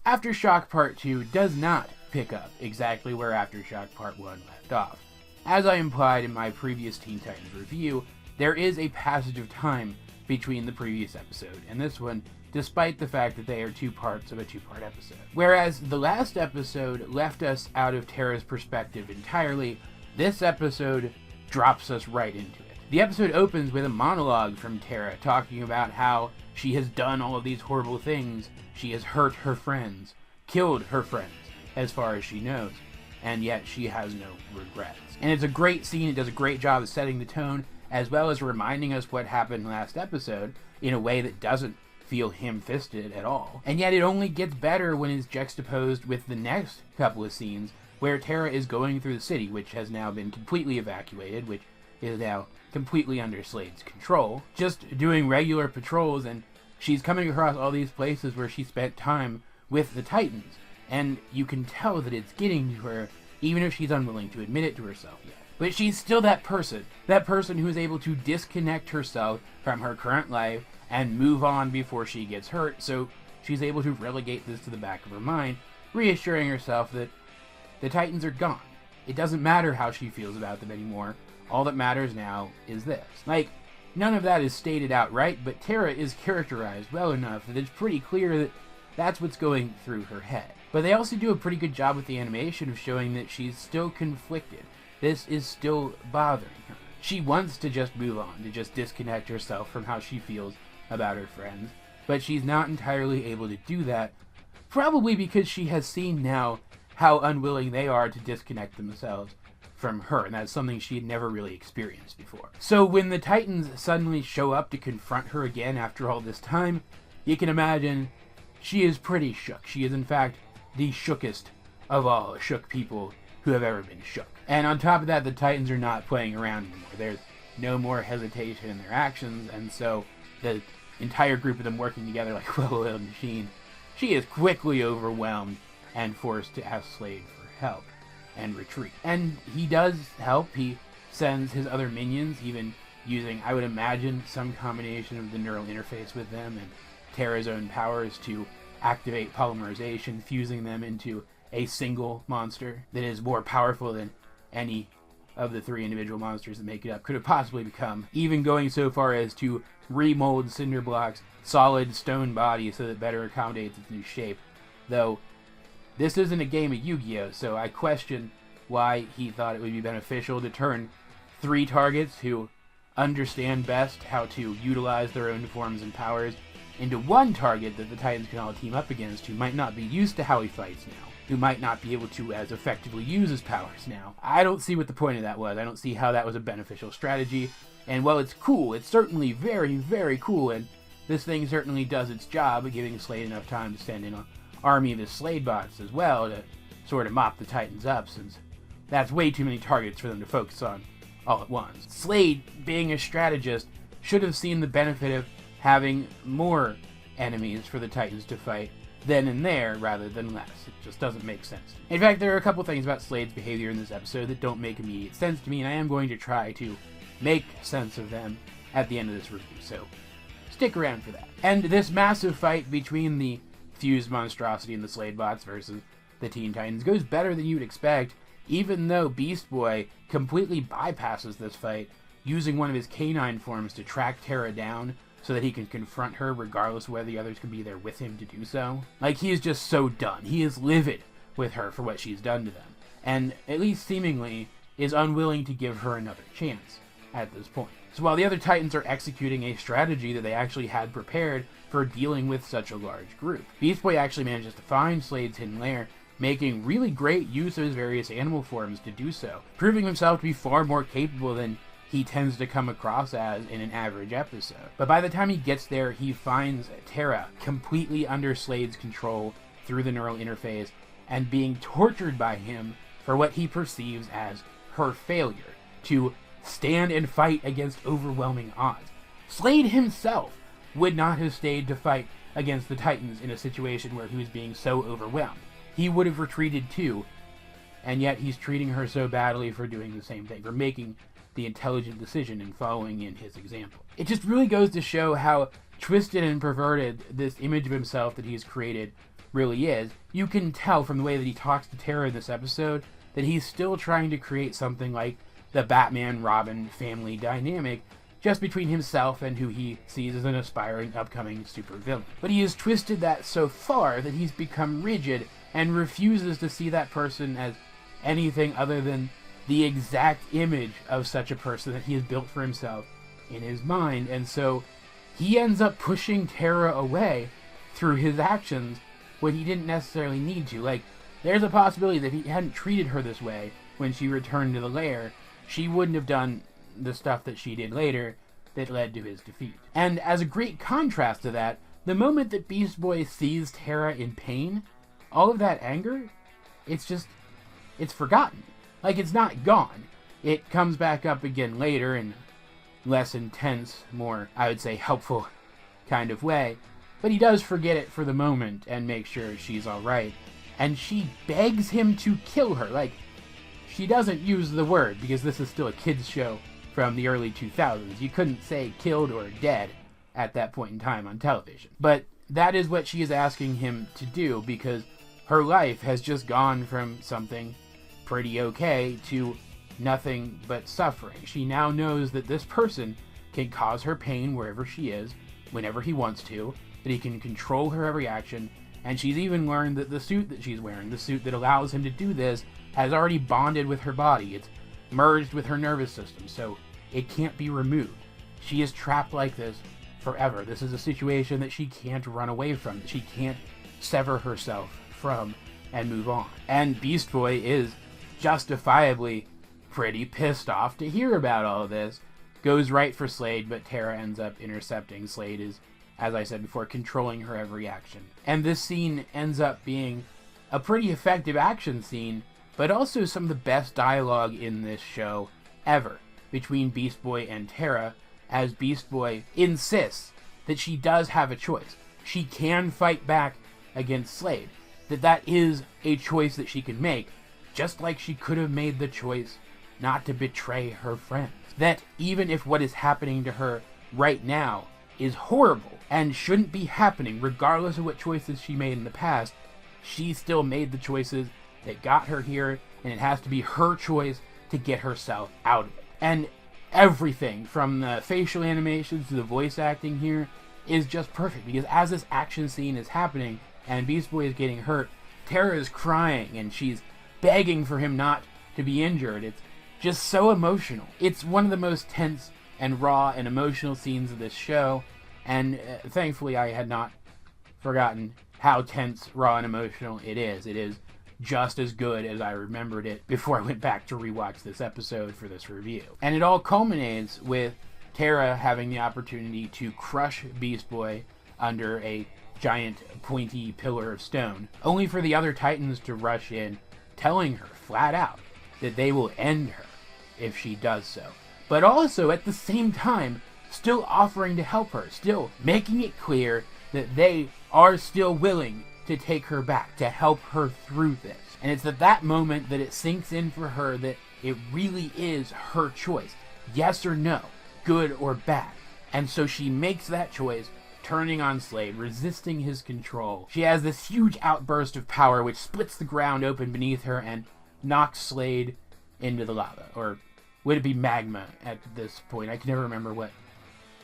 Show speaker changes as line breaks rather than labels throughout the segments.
Aftershock Part 2 does not pick up exactly where Aftershock Part 1 left off. As I implied in my previous Teen Titans review, there is a passage of time between the previous episode and this one, despite the fact that they are two parts of a two-part episode. Whereas the last episode left us out of Tara's perspective entirely, this episode drops us right into it. The episode opens with a monologue from Tara talking about how she has done all of these horrible things. She has hurt her friends, killed her friends, as far as she knows, and yet she has no regrets. And it's a great scene. It does a great job of setting the tone, as well as reminding us what happened last episode in a way that doesn't feel ham-fisted at all. And yet it only gets better when it's juxtaposed with the next couple of scenes where Tara is going through the city, which has now been completely evacuated, which is now completely under Slade's control, just doing regular patrols, and she's coming across all these places where she spent time with the Titans, and you can tell that it's getting to her, even if she's unwilling to admit it to herself yet. But she's still that person who is able to disconnect herself from her current life and move on before she gets hurt, so she's able to relegate this to the back of her mind, reassuring herself that the Titans are gone. It doesn't matter how she feels about them anymore. All that matters now is this. Like, none of that is stated outright, but Tara is characterized well enough that it's pretty clear that that's what's going through her head. But they also do a pretty good job with the animation of showing that she's still conflicted. This is still bothering her. She wants to just move on, to just disconnect herself from how she feels about her friends, but she's not entirely able to do that, probably because she has seen now how unwilling they are to disconnect themselves from her, and that's something she had never really experienced before. So when the Titans suddenly show up to confront her again after all this time, you can imagine she is pretty shook. She is in fact the shookest of all shook people who have ever been shook. And on top of that, the Titans are not playing around anymore. There's no more hesitation in their actions, and so the entire group of them working together like a well-oiled machine, she is quickly overwhelmed and forced to ask Slade for help and retreat. And he does help. He sends his other minions, even using, I would imagine, some combination of the neural interface with them and Tara's own powers to activate polymerization, fusing them into a single monster that is more powerful than any of the three individual monsters that make it up could have possibly become, even going so far as to remold Cinderblock's solid stone body so that it better accommodates its new shape. Though this isn't a game of Yu-Gi-Oh!, so I question why he thought it would be beneficial to turn three targets who understand best how to utilize their own forms and powers into one target that the Titans can all team up against, who might not be used to how he fights now, who might not be able to as effectively use his powers now. I don't see what the point of that was. I don't see how that was a beneficial strategy. And while it's cool, it's certainly very, very cool, and this thing certainly does its job of giving Slade enough time to send in an army of his Slade bots as well to sort of mop the Titans up, since that's way too many targets for them to focus on all at once. Slade, being a strategist, should have seen the benefit of having more enemies for the Titans to fight then and there rather than less. It just doesn't make sense to me. In fact, there are a couple things about Slade's behavior in this episode that don't make immediate sense to me, and I am going to try to make sense of them at the end of this review, so stick around for that. And this massive fight between the fused monstrosity and the Slade bots versus the Teen Titans goes better than you'd expect, even though Beast Boy completely bypasses this fight, using one of his canine forms to track Tara down so that he can confront her regardless of whether the others can be there with him to do so. Like, he is just so done. He is livid with her for what she's done to them, and at least seemingly is unwilling to give her another chance at this point. So while the other Titans are executing a strategy that they actually had prepared for dealing with such a large group, Beast Boy actually manages to find Slade's hidden lair, making really great use of his various animal forms to do so, proving himself to be far more capable than he tends to come across as in an average episode. But by the time he gets there, he finds Tara completely under Slade's control through the neural interface and being tortured by him for what he perceives as her failure to stand and fight against overwhelming odds. Slade himself would not have stayed to fight against the Titans in a situation where he was being so overwhelmed. He would have retreated too, and yet he's treating her so badly for doing the same thing, for making the intelligent decision and following in his example. It just really goes to show how twisted and perverted this image of himself that he's created really is. You can tell from the way that he talks to Tara in this episode that he's still trying to create something like the Batman-Robin family dynamic, just between himself and who he sees as an aspiring upcoming supervillain. But he has twisted that so far that he's become rigid and refuses to see that person as anything other than the exact image of such a person that he has built for himself in his mind. And so he ends up pushing Tara away through his actions when he didn't necessarily need to. Like, there's a possibility that if he hadn't treated her this way when she returned to the lair, she wouldn't have done the stuff that she did later that led to his defeat. And as a great contrast to that, the moment that Beast Boy sees Tara in pain, all of that anger, it's forgotten. Like, it's not gone. It comes back up again later in less intense, more, I would say, helpful kind of way. But he does forget it for the moment and make sure she's alright. And she begs him to kill her. Like, she doesn't use the word, because this is still a kids show from the early 2000s. You couldn't say killed or dead at that point in time on television. But that is what she is asking him to do, because her life has just gone from something pretty okay to nothing but suffering. She now knows that this person can cause her pain wherever she is, whenever he wants to, that he can control her every action, and she's even learned that the suit that she's wearing, the suit that allows him to do this, has already bonded with her body. It's merged with her nervous system, so it can't be removed. She is trapped like this forever. This is a situation that she can't run away from, that she can't sever herself from and move on. And Beast Boy is justifiably pretty pissed off to hear about all of this. Goes right for Slade, but Tara ends up intercepting. Slade is, as I said before, controlling her every action. And this scene ends up being a pretty effective action scene, but also some of the best dialogue in this show ever between Beast Boy and Tara, as Beast Boy insists that she does have a choice. She can fight back against Slade. That is a choice that she can make, just like she could have made the choice not to betray her friends. That even if what is happening to her right now is horrible and shouldn't be happening, regardless of what choices she made in the past, she still made the choices that got her here, and it has to be her choice to get herself out of it. And everything from the facial animations to the voice acting here is just perfect, because as this action scene is happening and Beast Boy is getting hurt, Tara is crying and she's begging for him not to be injured. It's just so emotional. It's one of the most tense and raw and emotional scenes of this show, and thankfully I had not forgotten how tense, raw, and emotional it is. It is just as good as I remembered it before I went back to rewatch this episode for this review. And it all culminates with Tara having the opportunity to crush Beast Boy under a giant pointy pillar of stone, only for the other Titans to rush in, telling her flat out that they will end her if she does so. But also at the same time still offering to help her, still making it clear that they are still willing to take her back, to help her through this. And it's at that moment that it sinks in for her that it really is her choice. Yes or no, good or bad. And so she makes that choice, turning on Slade, resisting his control. She has this huge outburst of power which splits the ground open beneath her and knocks Slade into the lava. Or would it be magma at this point? I can never remember what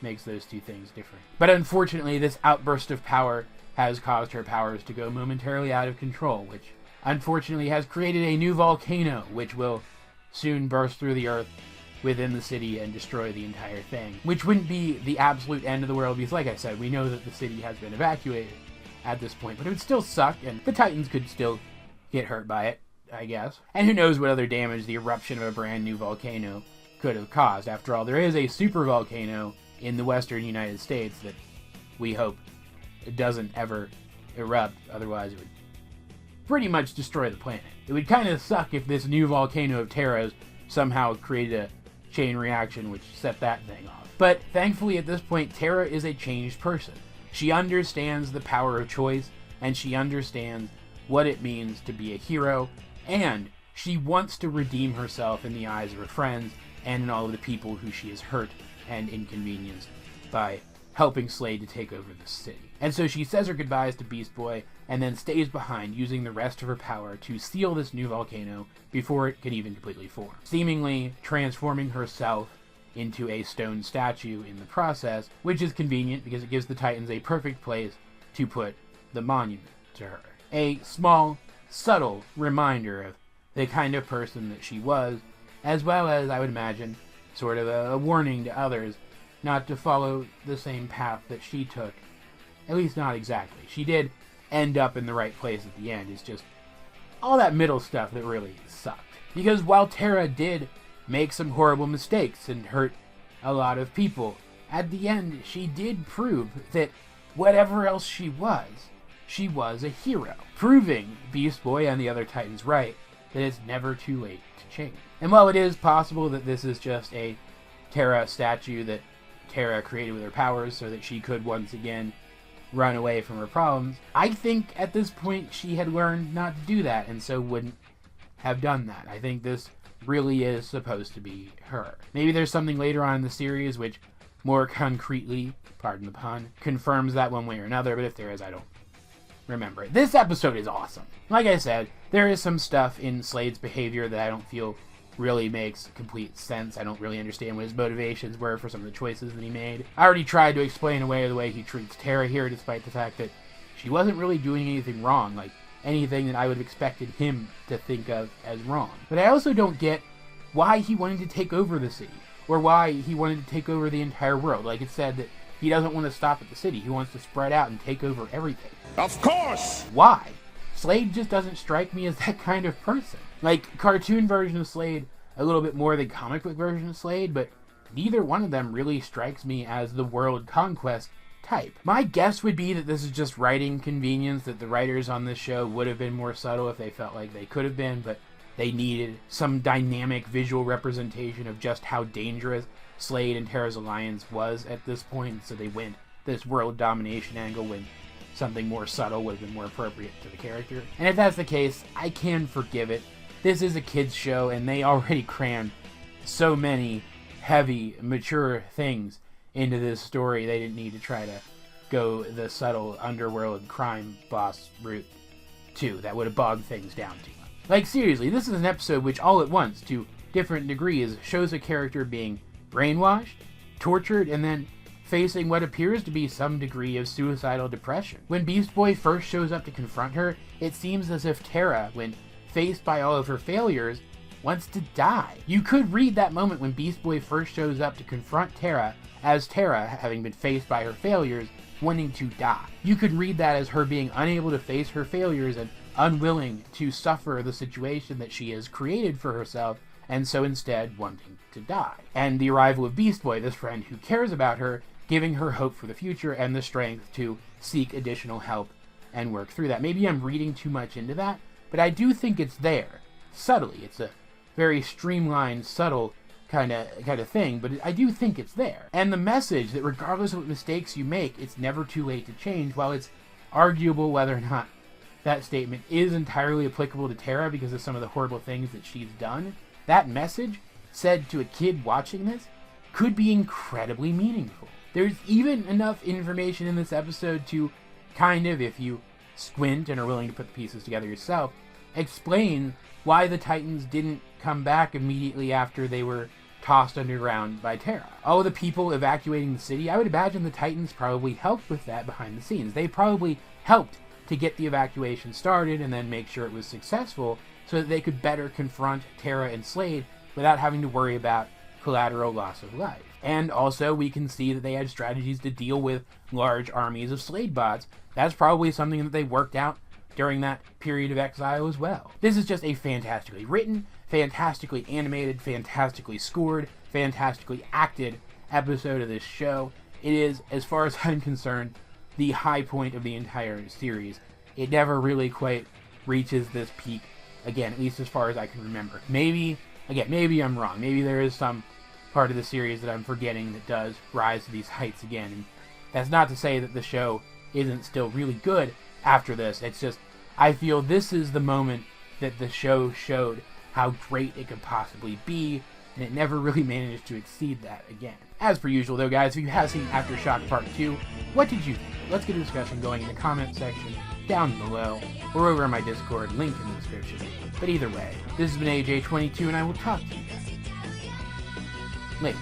makes those two things different. But unfortunately, this outburst of power has caused her powers to go momentarily out of control, which unfortunately has created a new volcano, which will soon burst through the earth within the city and destroy the entire thing. Which wouldn't be the absolute end of the world, because like I said, we know that the city has been evacuated at this point, but it would still suck, and the Titans could still get hurt by it, I guess. And who knows what other damage the eruption of a brand new volcano could have caused. After all, there is a super volcano in the western United States that we hope it doesn't ever erupt, otherwise it would pretty much destroy the planet. It would kind of suck if this new volcano of Tara's somehow created a chain reaction which set that thing off. But thankfully at this point, Tara is a changed person. She understands the power of choice, and she understands what it means to be a hero, and she wants to redeem herself in the eyes of her friends and in all of the people who she has hurt and inconvenienced by helping Slade to take over the city. And so she says her goodbyes to Beast Boy and then stays behind, using the rest of her power to seal this new volcano before it can even completely form, seemingly transforming herself into a stone statue in the process, which is convenient because it gives the Titans a perfect place to put the monument to her. A small, subtle reminder of the kind of person that she was, as well as, I would imagine, sort of a warning to others not to follow the same path that she took. At least not exactly. She did end up in the right place at the end. It's just all that middle stuff that really sucked. Because while Tara did make some horrible mistakes and hurt a lot of people, at the end she did prove that whatever else she was a hero. Proving Beast Boy and the other Titans right that it's never too late to change. And while it is possible that this is just a Tara statue that Tara created with her powers so that she could once again run away from her problems, I think at this point she had learned not to do that and so wouldn't have done that. I think this really is supposed to be her. Maybe there's something later on in the series which more concretely, pardon the pun, confirms that one way or another, but if there is, I don't remember it. This episode is awesome. Like I said, there is some stuff in Slade's behavior that I don't feel really makes complete sense. I don't really understand what his motivations were for some of the choices that he made. I already tried to explain away the way he treats Tara here, despite the fact that she wasn't really doing anything wrong, like anything that I would have expected him to think of as wrong. But I also don't get why he wanted to take over the city, or why he wanted to take over the entire world. Like it said that he doesn't want to stop at the city, he wants to spread out and take over everything.
Of course!
Why? Slade just doesn't strike me as that kind of person. Like, cartoon version of Slade, a little bit more than comic book version of Slade, but neither one of them really strikes me as the world conquest type. My guess would be that this is just writing convenience, that the writers on this show would have been more subtle if they felt like they could have been, but they needed some dynamic visual representation of just how dangerous Slade and Tara's alliance was at this point, so they went this world domination angle when something more subtle would have been more appropriate to the character. And if that's the case, I can forgive it. This is a kids show, and they already crammed so many heavy, mature things into this story. They didn't need to try to go the subtle underworld crime boss route, too. That would have bogged things down too much. Like, seriously, this is an episode which all at once, to different degrees, shows a character being brainwashed, tortured, and then facing what appears to be some degree of suicidal depression. When Beast Boy first shows up to confront her, it seems as if Tara, when faced by all of her failures, wants to die. You could read that moment when Beast Boy first shows up to confront Tara as Tara, having been faced by her failures, wanting to die. You could read that as her being unable to face her failures and unwilling to suffer the situation that she has created for herself, and so instead wanting to die. And the arrival of Beast Boy, this friend who cares about her, giving her hope for the future and the strength to seek additional help and work through that. Maybe I'm reading too much into that, but I do think it's there, subtly. It's a very streamlined, subtle kind of thing, but I do think it's there. And the message that regardless of what mistakes you make, it's never too late to change, while it's arguable whether or not that statement is entirely applicable to Tara because of some of the horrible things that she's done, that message, said to a kid watching this, could be incredibly meaningful. There's even enough information in this episode to kind of, if you squint and are willing to put the pieces together yourself, explain why the Titans didn't come back immediately after they were tossed underground by Tara. All the people evacuating the city, I would imagine the Titans probably helped with that behind the scenes. They probably helped to get the evacuation started and then make sure it was successful so that they could better confront Tara and Slade without having to worry about collateral loss of life. And also, we can see that they had strategies to deal with large armies of Slade bots. That's probably something that they worked out during that period of exile as well. This is just a fantastically written, fantastically animated, fantastically scored, fantastically acted episode of this show. It is, as far as I'm concerned, the high point of the entire series. It never really quite reaches this peak again, at least as far as I can remember. Maybe I'm wrong. Maybe there is some part of the series that I'm forgetting that does rise to these heights again. And that's not to say that the show isn't still really good after this. It's just, I feel this is the moment that the show showed how great it could possibly be, and it never really managed to exceed that again. As per usual though, guys, if you have seen Aftershock Part 2, what did you think? Let's get a discussion going in the comment section down below, or over on my Discord, link in the description. But either way, this has been AJ22, and I will talk to you guys later.